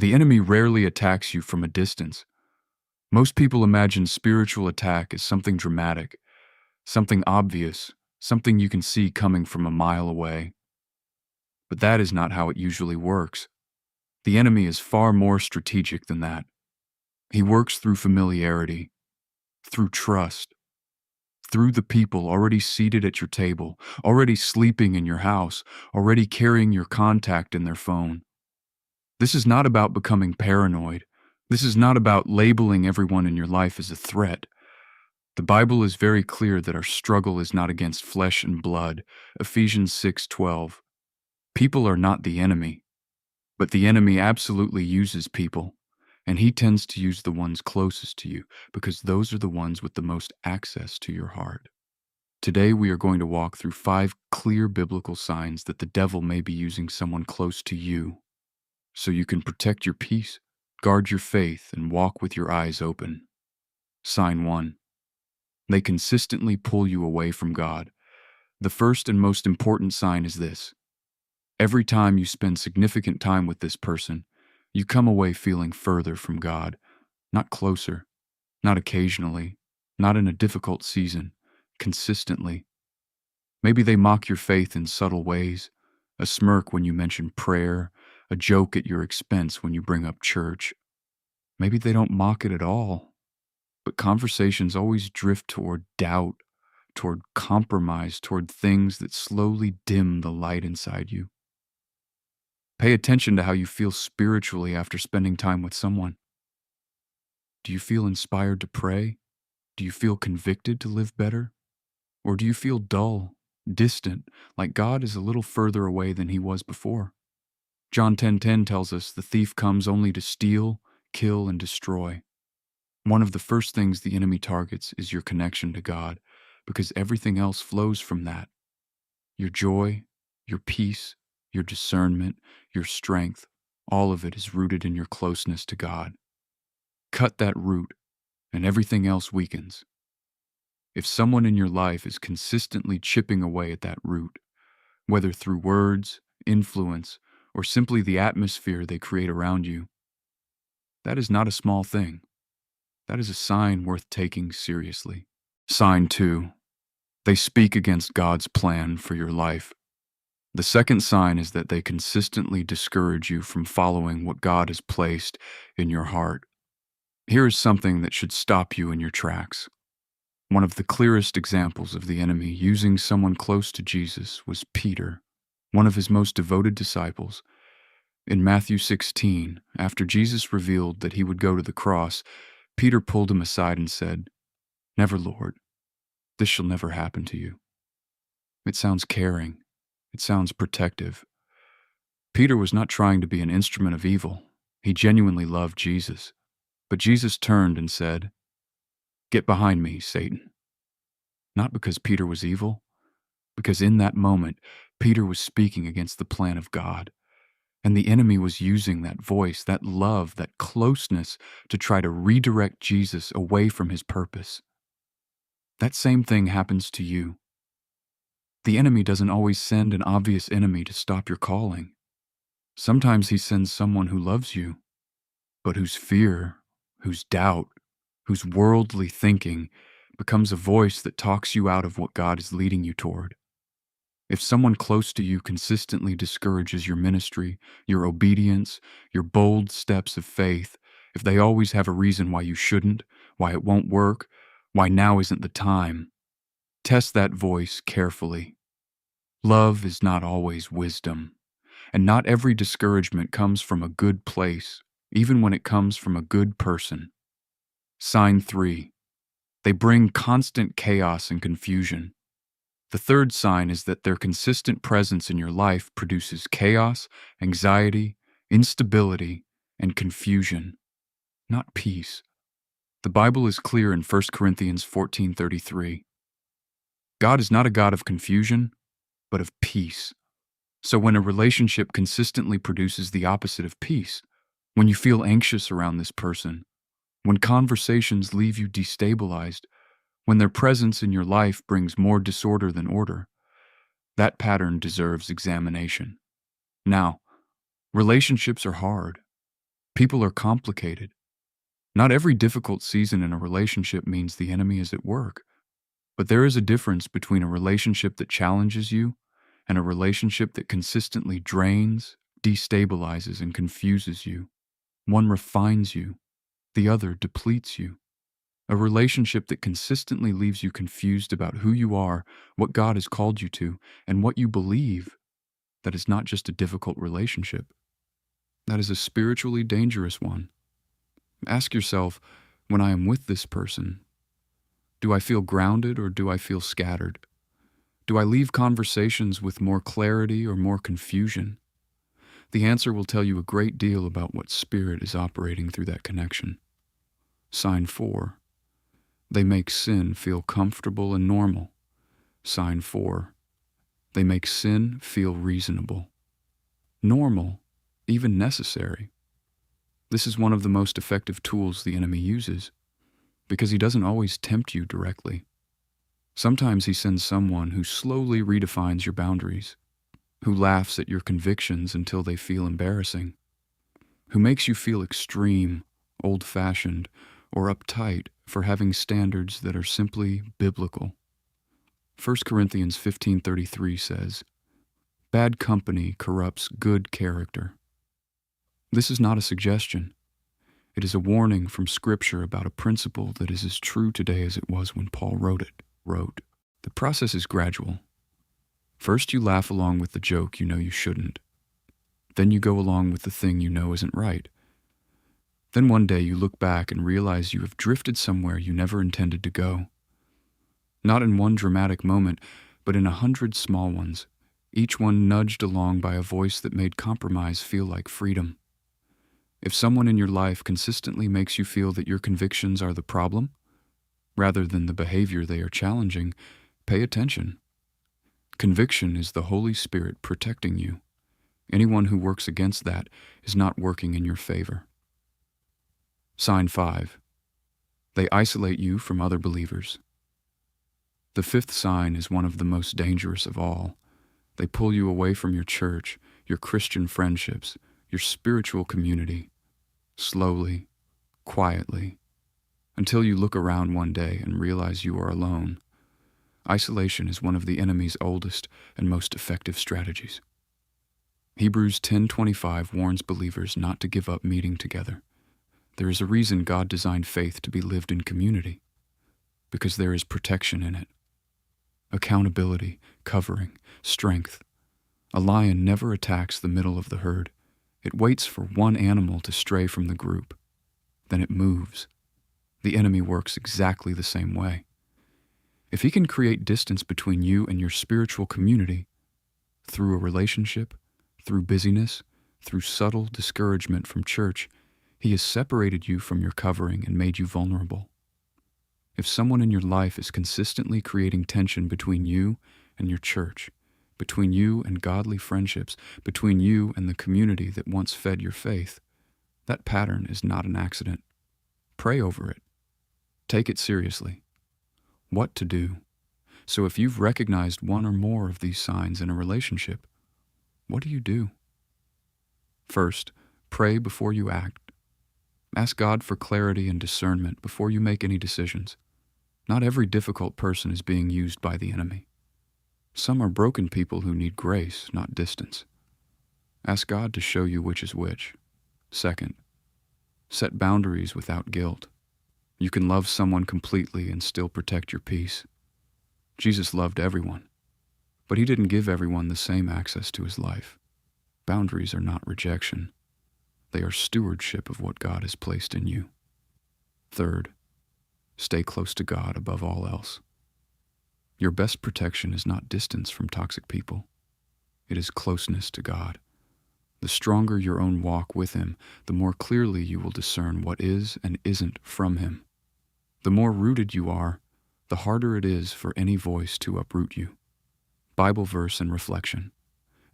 The enemy rarely attacks you from a distance. Most people imagine spiritual attack as something dramatic, something obvious, something you can see coming from a mile away. But that is not how it usually works. The enemy is far more strategic than that. He works through familiarity, through trust, through the people already seated at your table, already sleeping in your house, already carrying your contact in their phone. This is not about becoming paranoid. This is not about labeling everyone in your life as a threat. The Bible is very clear that our struggle is not against flesh and blood. Ephesians 6:12. People are not the enemy, but the enemy absolutely uses people, and he tends to use the ones closest to you because those are the ones with the most access to your heart. Today we are going to walk through 5 clear biblical signs that the devil may be using someone close to you so you can protect your peace, guard your faith, and walk with your eyes open. Sign 1. They consistently pull you away from God. The first and most important sign is this. Every time you spend significant time with this person, you come away feeling further from God, not closer, not occasionally, not in a difficult season, consistently. Maybe they mock your faith in subtle ways, a smirk when you mention prayer, a joke at your expense when you bring up church. Maybe they don't mock it at all, but conversations always drift toward doubt, toward compromise, toward things that slowly dim the light inside you. Pay attention to how you feel spiritually after spending time with someone. Do you feel inspired to pray? Do you feel convicted to live better? Or do you feel dull, distant, like God is a little further away than he was before? John 10:10 tells us the thief comes only to steal, kill, and destroy. One of the first things the enemy targets is your connection to God, because everything else flows from that. Your joy, your peace, your discernment, your strength, all of it is rooted in your closeness to God. Cut that root, and everything else weakens. If someone in your life is consistently chipping away at that root, whether through words, influence, or simply the atmosphere they create around you, that is not a small thing. That is a sign worth taking seriously. Sign 2. They speak against God's plan for your life. The second sign is that they consistently discourage you from following what God has placed in your heart. Here is something that should stop you in your tracks. One of the clearest examples of the enemy using someone close to Jesus was Peter, one of his most devoted disciples. In Matthew 16, after Jesus revealed that he would go to the cross, Peter pulled him aside and said, "Never, Lord. This shall never happen to you." It sounds caring. It sounds protective. Peter was not trying to be an instrument of evil. He genuinely loved Jesus. But Jesus turned and said, "Get behind me, Satan." Not because Peter was evil, because in that moment, Peter was speaking against the plan of God. And the enemy was using that voice, that love, that closeness to try to redirect Jesus away from his purpose. That same thing happens to you. The enemy doesn't always send an obvious enemy to stop your calling. Sometimes he sends someone who loves you, but whose fear, whose doubt, whose worldly thinking becomes a voice that talks you out of what God is leading you toward. If someone close to you consistently discourages your ministry, your obedience, your bold steps of faith, if they always have a reason why you shouldn't, why it won't work, why now isn't the time, test that voice carefully. Love is not always wisdom, and not every discouragement comes from a good place, even when it comes from a good person. Sign 3. They bring constant chaos and confusion. The third sign is that their consistent presence in your life produces chaos, anxiety, instability, and confusion, not peace. The Bible is clear in 1 Corinthians 14:33. God is not a God of confusion, but of peace. So when a relationship consistently produces the opposite of peace, when you feel anxious around this person, when conversations leave you destabilized, when their presence in your life brings more disorder than order, that pattern deserves examination. Now, relationships are hard. People are complicated. Not every difficult season in a relationship means the enemy is at work, but there is a difference between a relationship that challenges you and a relationship that consistently drains, destabilizes, and confuses you. One refines you, the other depletes you. A relationship that consistently leaves you confused about who you are, what God has called you to, and what you believe, that is not just a difficult relationship. That is a spiritually dangerous one. Ask yourself, when I am with this person, do I feel grounded or do I feel scattered? Do I leave conversations with more clarity or more confusion? The answer will tell you a great deal about what spirit is operating through that connection. Sign 4. They make sin feel comfortable and normal. Sign 4. They make sin feel reasonable. Normal, even necessary. This is one of the most effective tools the enemy uses, because he doesn't always tempt you directly. Sometimes he sends someone who slowly redefines your boundaries, who laughs at your convictions until they feel embarrassing, who makes you feel extreme, old-fashioned, or uptight for having standards that are simply biblical. 1 Corinthians 15:33 says, "Bad company corrupts good character." This is not a suggestion. It is a warning from Scripture about a principle that is as true today as it was when Paul wrote. The process is gradual. First, you laugh along with the joke you know you shouldn't. Then you go along with the thing you know isn't right. Then one day you look back and realize you have drifted somewhere you never intended to go. Not in one dramatic moment, but in 100 small ones, each one nudged along by a voice that made compromise feel like freedom. If someone in your life consistently makes you feel that your convictions are the problem, rather than the behavior they are challenging, pay attention. Conviction is the Holy Spirit protecting you. Anyone who works against that is not working in your favor. Sign 5. They isolate you from other believers. The 5th sign is one of the most dangerous of all. They pull you away from your church, your Christian friendships, your spiritual community, slowly, quietly, until you look around one day and realize you are alone. Isolation is one of the enemy's oldest and most effective strategies. Hebrews 10:25 warns believers not to give up meeting together. There is a reason God designed faith to be lived in community, because there is protection in it. Accountability, covering, strength. A lion never attacks the middle of the herd. It waits for one animal to stray from the group. Then it moves. The enemy works exactly the same way. If he can create distance between you and your spiritual community, through a relationship, through busyness, through subtle discouragement from church, he has separated you from your covering and made you vulnerable. If someone in your life is consistently creating tension between you and your church, between you and godly friendships, between you and the community that once fed your faith, that pattern is not an accident. Pray over it. Take it seriously. What to do? So if you've recognized one or more of these signs in a relationship, what do you do? First, pray before you act. Ask God for clarity and discernment before you make any decisions. Not every difficult person is being used by the enemy. Some are broken people who need grace, not distance. Ask God to show you which is which. Second, set boundaries without guilt. You can love someone completely and still protect your peace. Jesus loved everyone, but he didn't give everyone the same access to his life. Boundaries are not rejection. They are stewardship of what God has placed in you. Third, stay close to God above all else. Your best protection is not distance from toxic people. It is closeness to God. The stronger your own walk with him, the more clearly you will discern what is and isn't from him. The more rooted you are, the harder it is for any voice to uproot you. Bible verse and reflection.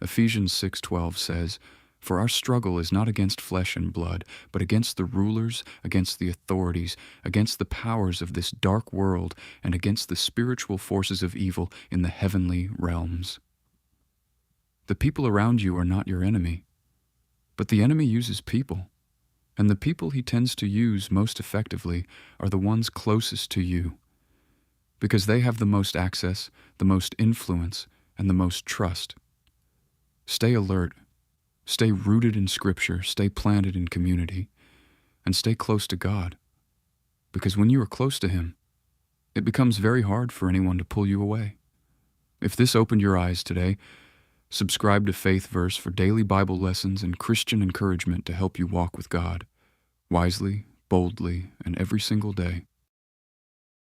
Ephesians 6:12 says, "For our struggle is not against flesh and blood, but against the rulers, against the authorities, against the powers of this dark world, and against the spiritual forces of evil in the heavenly realms." The people around you are not your enemy, but the enemy uses people. And the people he tends to use most effectively are the ones closest to you, because they have the most access, the most influence, and the most trust. Stay alert, stay rooted in Scripture, stay planted in community, and stay close to God, because when you are close to Him, it becomes very hard for anyone to pull you away. If this opened your eyes today, subscribe to Faith Verse for daily Bible lessons and Christian encouragement to help you walk with God, wisely, boldly, and every single day.